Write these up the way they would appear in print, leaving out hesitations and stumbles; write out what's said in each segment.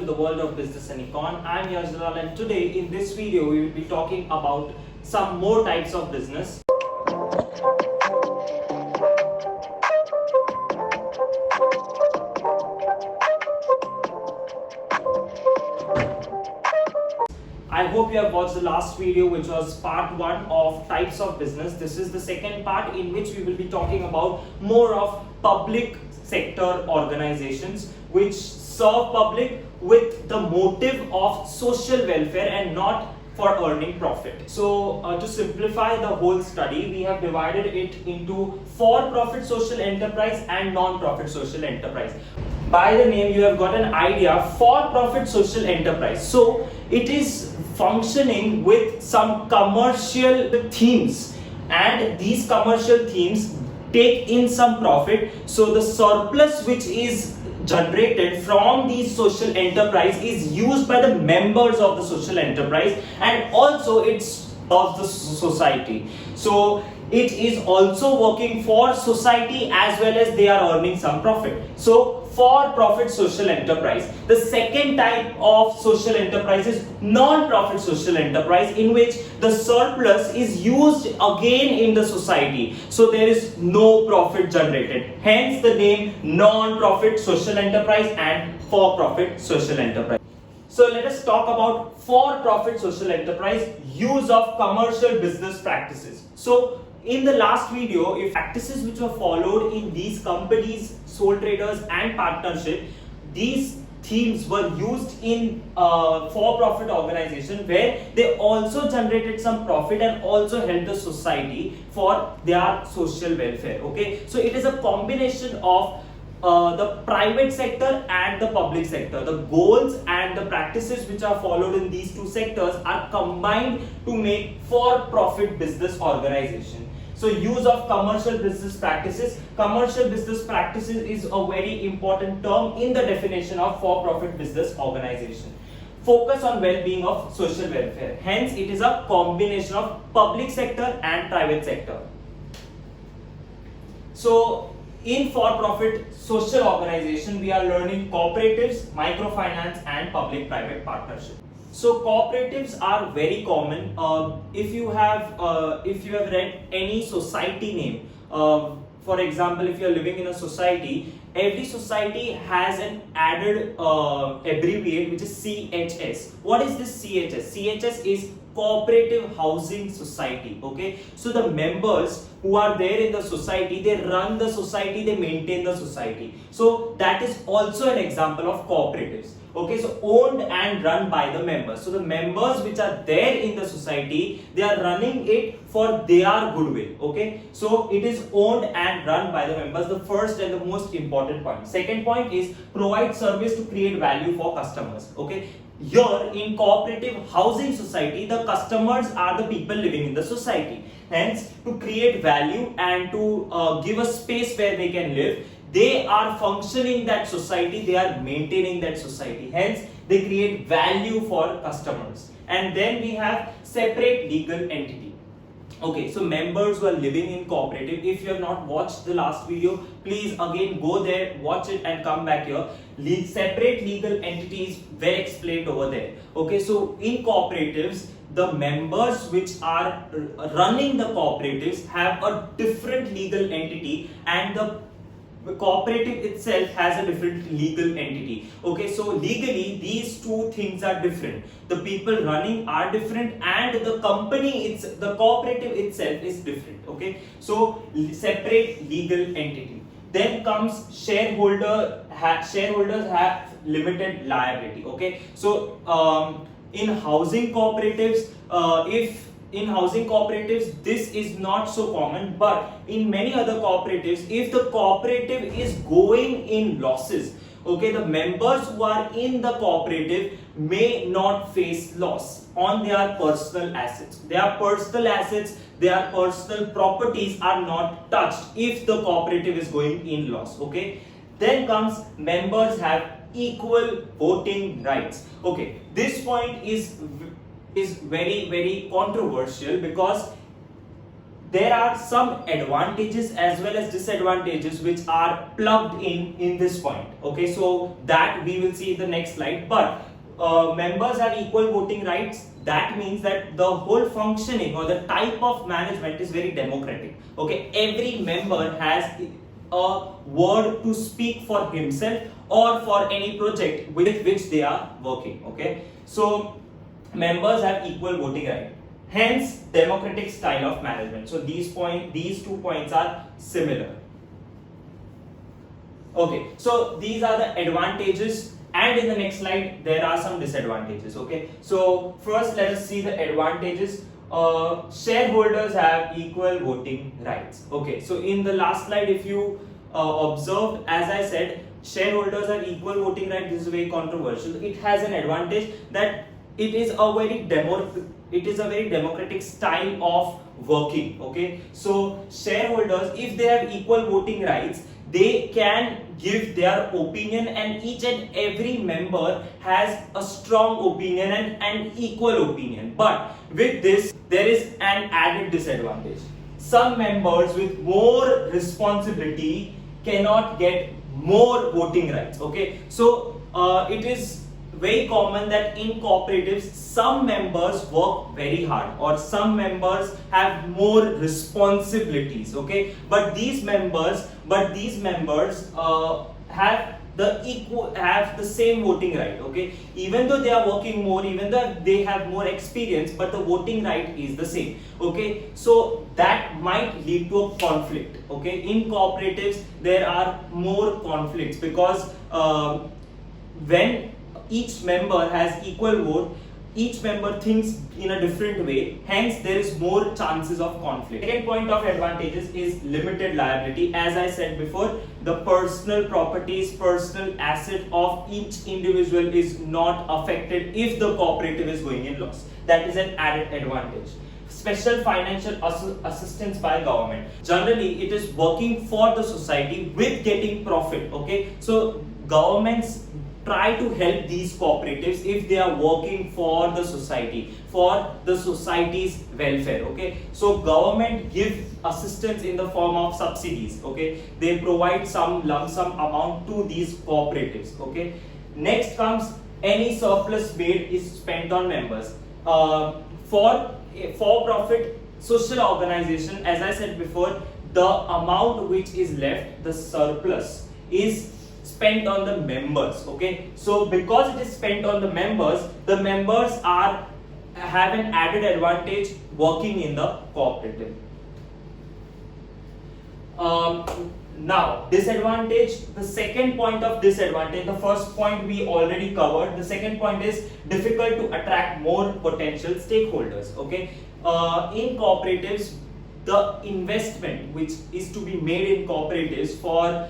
the world of business and econ. I'm Yajlal, and today in this video we will be talking about some more types of business. I hope you have watched the last video, which was part 1 of types of business. This is the second part in which we will be talking about more of public sector organizations which serve public with the motive of social welfare and not for earning profit. So to simplify the whole study, we have divided it into for-profit social enterprise and non-profit social enterprise. By the name you have got an idea, for-profit social enterprise. So it is functioning with some commercial themes, and these commercial themes take in some profit. So the surplus which is generated from these social enterprise is used by the members of the social enterprise, and also it's of the society. So it is also working for society as well as they are earning some profit. So for-profit social enterprise. The second type of social enterprise is non-profit social enterprise, in which the surplus is used again in the society. So there is no profit generated. Hence the name non-profit social enterprise and for-profit social enterprise. So let us talk about for-profit social enterprise, use of commercial business practices. So in the last video, if practices which were followed in these companies, sole traders and partnership, these themes were used in for-profit organization where they also generated some profit and also helped the society for their social welfare. Okay, so it is a combination of the private sector and the public sector. The goals and the practices which are followed in these two sectors are combined to make for-profit business organization. So use of commercial business practices. Commercial business practices is a very important term in the definition of for-profit business organization. Focus on well-being of social welfare. Hence, it is a combination of public sector and private sector. So in for-profit social organization, we are learning cooperatives, microfinance and public-private partnership. So cooperatives are very common. If you have read any society name, for example, if you are living in a society, every society has an added abbreviate which is CHS. What is this CHS? CHS is Cooperative Housing Society. Okay, so the members who are there in the society, they run the society, they maintain the society. So that is also an example of cooperatives. Okay, so owned and run by the members. So the members which are there in the society, they are running it for their goodwill. Okay, so it is owned and run by the members. The first and the most important point. Second point is provide service to create value for customers. Okay, here in cooperative housing society, the customers are the people living in the society. Hence, to create value and to give a space where they can live, they are functioning that society, they are maintaining that society. Hence, they create value for customers. And then we have separate legal entity. Okay, so members who are living in cooperative, if you have not watched the last video, please again go there, watch it and come back here. Separate legal entities were explained over there. Okay, so in cooperatives, the members which are running the cooperatives have a different legal entity, and the cooperative itself has a different legal entity. Okay, so legally these two things are different. The people running are different, and the company, the cooperative itself is different. Okay, so separate legal entity. Then comes shareholders have limited liability. Okay, so in housing cooperatives, this is not so common, but in many other cooperatives, if the cooperative is going in losses, okay, the members who are in the cooperative may not face loss on their personal assets. Their personal assets, their personal properties are not touched if the cooperative is going in loss. Okay, then comes members have equal voting rights. Okay, this point is very controversial, because there are some advantages as well as disadvantages which are plugged in this point. Okay, so that we will see in the next slide. But members have equal voting rights. That means that the whole functioning or the type of management is very democratic. Okay, every member has a word to speak for himself or for any project with which they are working. Okay, so members have equal voting right. Hence, democratic style of management. So these 2 points are similar. Okay, so these are the advantages, and in the next slide there are some disadvantages. Okay, so first let us see the advantages. Shareholders have equal voting rights. Okay, so in the last slide, if you observed, as I said, shareholders have equal voting rights. This is very controversial. It has an advantage that it is a very democratic style of working. Okay, so shareholders, if they have equal voting rights, they can give their opinion, and each and every member has a strong opinion and equal opinion. But with this, there is an added disadvantage. Some members with more responsibility cannot get more voting rights. Okay, so it is very common that in cooperatives some members work very hard, or some members have more responsibilities. Okay, but these members have the same voting right. Okay, even though they are working more, even though they have more experience, but the voting right is the same. Okay, so that might lead to a conflict. Okay, in cooperatives there are more conflicts because when each member has equal vote, each member thinks in a different way, hence there is more chances of conflict. Second point of advantages is limited liability. As I said before, the personal properties, personal asset of each individual is not affected if the cooperative is going in loss. That is an added advantage. Special financial assistance by government. Generally, it is working for the society with getting profit. Okay, so governments try to help these cooperatives if they are working for the society, for the society's welfare. Okay, so government give assistance in the form of subsidies. Okay, they provide some lump sum amount to these cooperatives. Okay, next comes any surplus made is spent on members. For profit social organization, as I said before, the amount which is left, the surplus, is spent on the members. Okay, so because it is spent on the members have an added advantage working in the cooperative. Now, disadvantage, the second point of disadvantage, the first point we already covered. The second point is difficult to attract more potential stakeholders. Okay, in cooperatives, the investment which is to be made in cooperatives for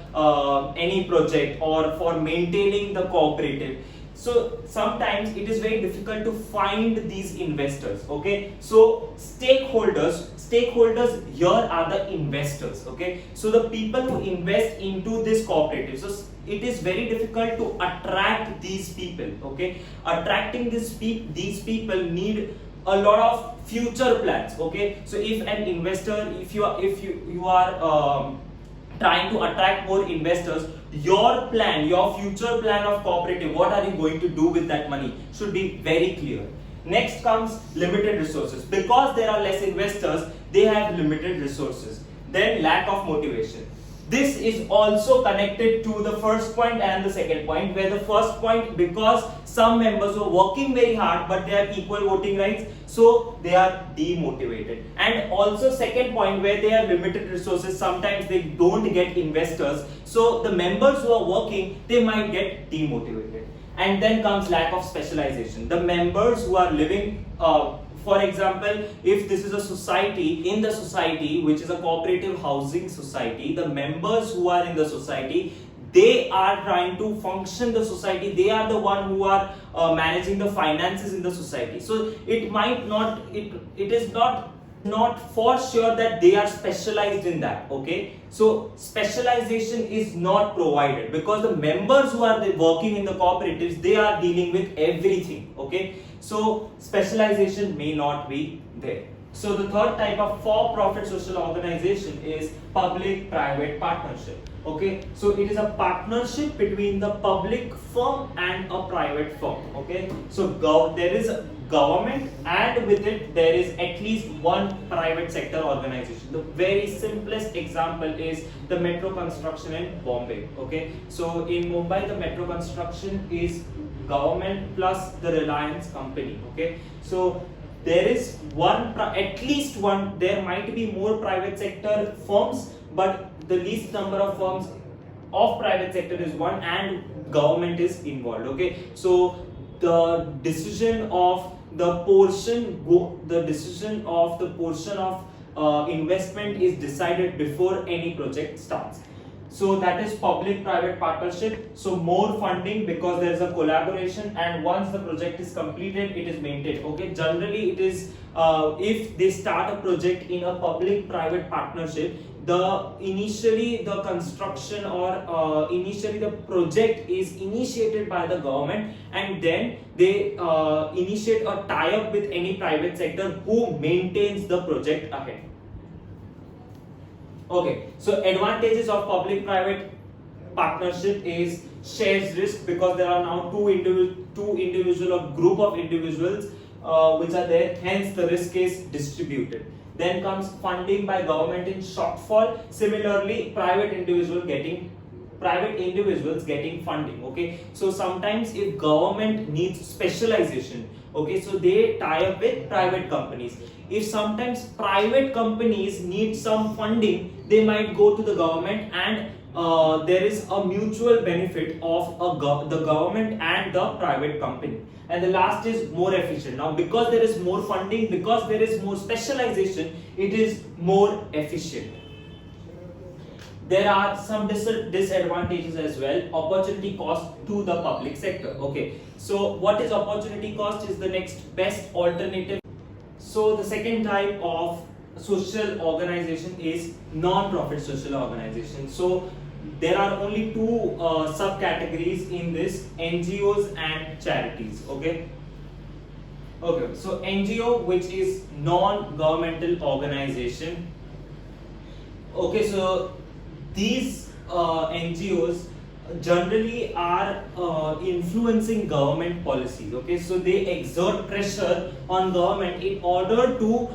any project or for maintaining the cooperative, so sometimes it is very difficult to find these investors. Okay, so stakeholders here are the investors. Okay, so the people who invest into this cooperative, so it is very difficult to attract these people. Okay, attracting these people need a lot of future plans. Okay, so if an investor, if you are trying to attract more investors, your future plan of cooperative, what are you going to do with that money, should be very clear. Next comes limited resources. Because there are less investors, they have limited resources. Then lack of motivation. This is also connected to the first point and the second point, where the first point, because some members were working very hard but they have equal voting rights, so they are demotivated. And also second point, where they have limited resources, sometimes they don't get investors, so the members who are working, they might get demotivated. And then comes lack of specialization. The members who are living, for example, if this is a society, in the society which is a cooperative housing society, the members who are in the society, they are trying to function the society, they are the one who are managing the finances in the society. So it might not, it is not for sure that they are specialized in that. Okay, so specialization is not provided because the members who are working in the cooperatives, they are dealing with everything. Okay, so specialization may not be there. So the third type of for-profit social organization is public-private partnership. Okay, so it is a partnership between the public firm and a private firm. Okay, so there is a government, and with it there is at least one private sector organization. The very simplest example is the metro construction in Bombay. Okay, so in Mumbai the metro construction is government plus the Reliance company. Okay, so there is at least one, there might be more private sector firms, but the least number of firms of private sector is one, and government is involved. Okay, so the decision of the portion of investment is decided before any project starts. So that is public-private partnership. So more funding because there is a collaboration, and once the project is completed, it is maintained. Okay, generally it is if they start a project in a public-private partnership, initially the construction or initially the project is initiated by the government, and then they initiate a tie-up with any private sector who maintains the project ahead. Okay, so advantages of public-private partnership is shares risk, because there are now two individual or group of individuals which are there, hence the risk is distributed. Then comes funding by government in shortfall. Similarly, private individuals getting funding. Okay, so sometimes if government needs specialization, okay, so they tie up with private companies. If sometimes private companies need some funding, they might go to the government, and there is a mutual benefit of the government and the private company. And the last is more efficient. Now, because there is more funding, because there is more specialization, it is more efficient. There are some disadvantages as well. Opportunity cost to the public sector. Okay, so what is opportunity cost is the next best alternative. So the second type of social organization is non-profit social organization. So there are only two subcategories in this: NGOs and charities. Okay, so NGO, which is non-governmental organization. Okay, so these NGOs generally are influencing government policies. Okay, so they exert pressure on government in order to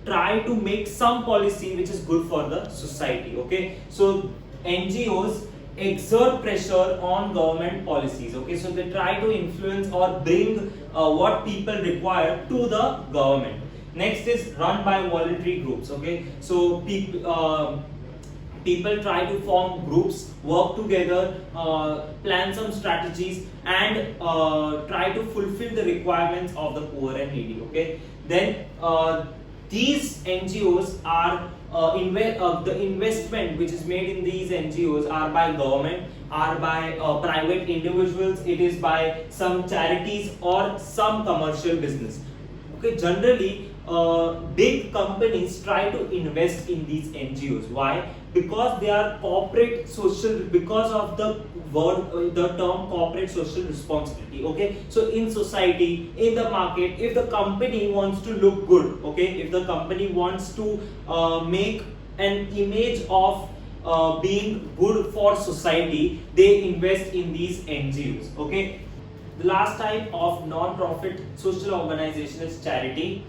try to make some policy which is good for the society. Okay, so NGOs exert pressure on government policies. Okay, so they try to influence or bring what people require to the government. Next is run by voluntary groups. Okay, so people try to form groups, work together, plan some strategies, and try to fulfill the requirements of the poor and needy. Okay, then these NGOs are the investment which is made in these NGOs are by government, are by private individuals, it is by some charities or some commercial business. Okay, generally big companies try to invest in these NGOs. Why? Because they are corporate social, because of the term corporate social responsibility. Okay, so in society, in the market, if the company wants to look good, okay, if the company wants to make an image of being good for society, they invest in these NGOs. Okay, the last type of non-profit social organization is charity.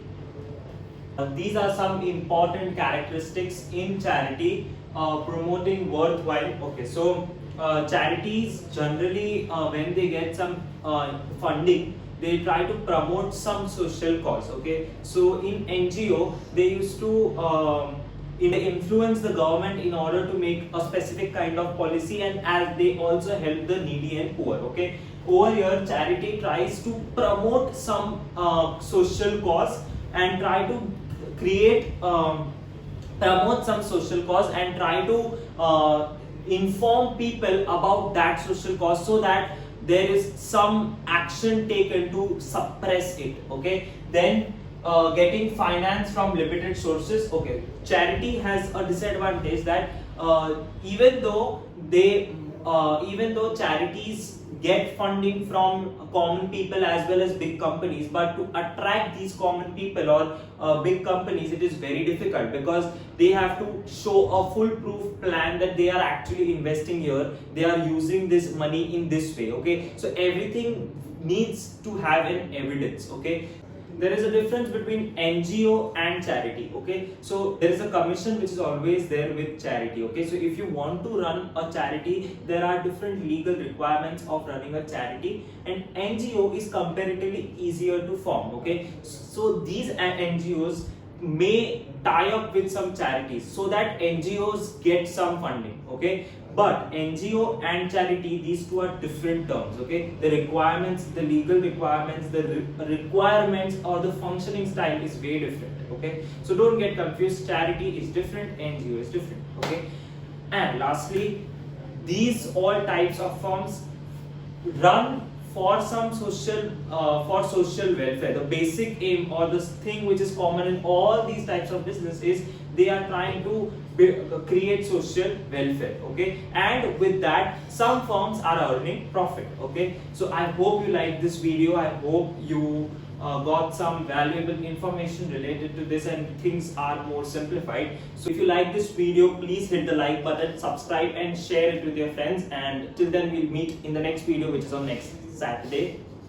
These are some important characteristics in charity. Promoting worthwhile. Okay, so charities generally when they get some funding, they try to promote some social cause. Okay, so in NGO they used to influence the government in order to make a specific kind of policy, and as they also help the needy and poor. Okay, over here charity tries to promote some social cause and try to create promote some social cause and try to inform people about that social cause, so that there is some action taken to suppress it. Okay, then getting finance from limited sources. Okay, charity has a disadvantage that even though charities get funding from common people as well as big companies, but to attract these common people or big companies, it is very difficult because they have to show a foolproof plan that they are actually investing here, they are using this money in this way. Okay, so everything needs to have an evidence. Okay, there is a difference between NGO and charity. Okay, so there is a commission which is always there with charity. Okay, so if you want to run a charity, there are different legal requirements of running a charity, and NGO is comparatively easier to form. Okay, so these NGOs may tie up with some charities so that NGOs get some funding. Okay, but NGO and charity, these two are different terms. Okay, the requirements, the legal requirements, the requirements or the functioning style is way different. Okay, so don't get confused. Charity is different, NGO is different. Okay, and lastly, these all types of firms run for some social welfare. The basic aim or the thing which is common in all these types of business is they are trying to create social welfare. Okay, and with that some firms are earning profit. Okay, so I hope you like this video. I hope you got some valuable information related to this and things are more simplified. So if you like this video, please hit the like button, subscribe and share it with your friends, and till then we'll meet in the next video, which is on next Saturday.